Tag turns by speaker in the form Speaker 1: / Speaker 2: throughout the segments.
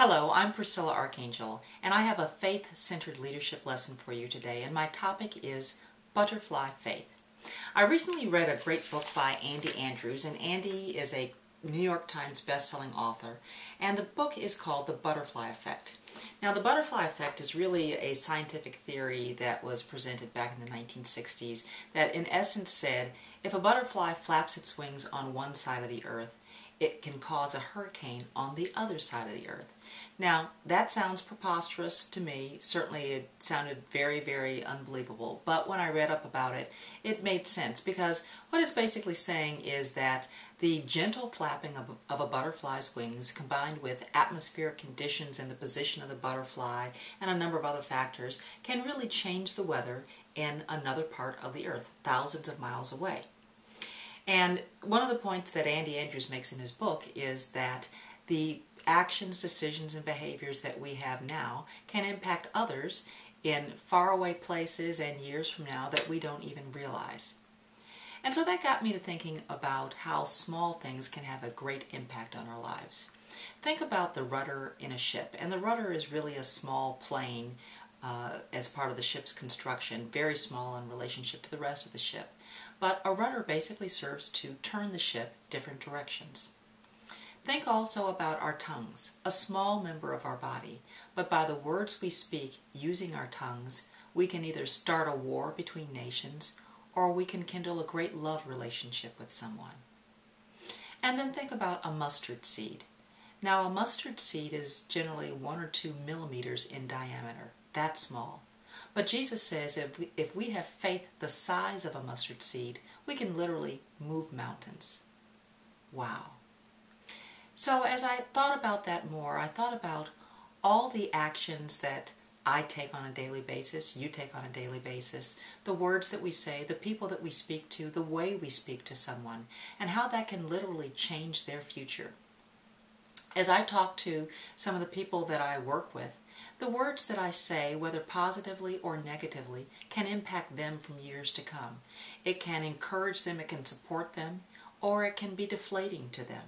Speaker 1: Hello, I'm Priscilla Archangel, and I have a faith-centered leadership lesson for you today, and my topic is Butterfly Faith. I recently read a great book by Andy Andrews, and Andy is a New York Times best-selling author, and the book is called The Butterfly Effect. Now, the butterfly effect is really a scientific theory that was presented back in the 1960s that in essence said, if a butterfly flaps its wings on one side of the earth, it can cause a hurricane on the other side of the earth. Now, that sounds preposterous to me. Certainly it sounded very, very unbelievable. But when I read up about it, it made sense because what it's basically saying is that the gentle flapping of a butterfly's wings combined with atmospheric conditions and the position of the butterfly and a number of other factors can really change the weather in another part of the earth, thousands of miles away. And one of the points that Andy Andrews makes in his book is that the actions, decisions, and behaviors that we have now can impact others in faraway places and years from now that we don't even realize. And so that got me to thinking about how small things can have a great impact on our lives. Think about the rudder in a ship, and the rudder is really a small plane as part of the ship's construction, very small in relationship to the rest of the ship. But a rudder basically serves to turn the ship different directions. Think also about our tongues, a small member of our body, but by the words we speak using our tongues, we can either start a war between nations or we can kindle a great love relationship with someone. And then think about a mustard seed. Now, a mustard seed is generally 1 or 2 millimeters in diameter, that small. But Jesus says if we have faith the size of a mustard seed, we can literally move mountains. Wow. So as I thought about that more, I thought about all the actions that I take on a daily basis, you take on a daily basis, the words that we say, the people that we speak to, the way we speak to someone, and how that can literally change their future. As I talk to some of the people that I work with, the words that I say, whether positively or negatively, can impact them from years to come. It can encourage them, it can support them, or it can be deflating to them.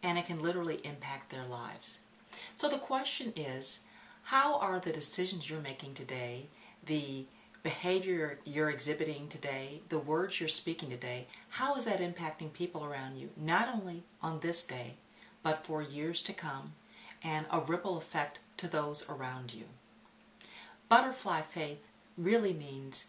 Speaker 1: And it can literally impact their lives. So the question is, how are the decisions you're making today, the behavior you're exhibiting today, the words you're speaking today, how is that impacting people around you, not only on this day, but for years to come, and a ripple effect to those around you? Butterfly faith really means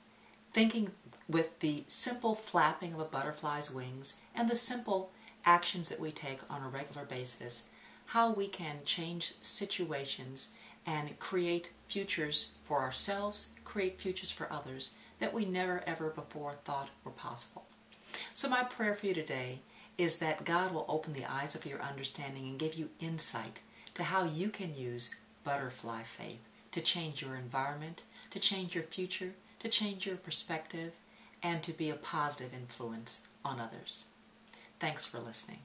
Speaker 1: thinking with the simple flapping of a butterfly's wings and the simple actions that we take on a regular basis, how we can change situations and create futures for ourselves, create futures for others that we never ever before thought were possible. So my prayer for you today is that God will open the eyes of your understanding and give you insight to how you can use butterfly faith to change your environment, to change your future, to change your perspective, and to be a positive influence on others. Thanks for listening.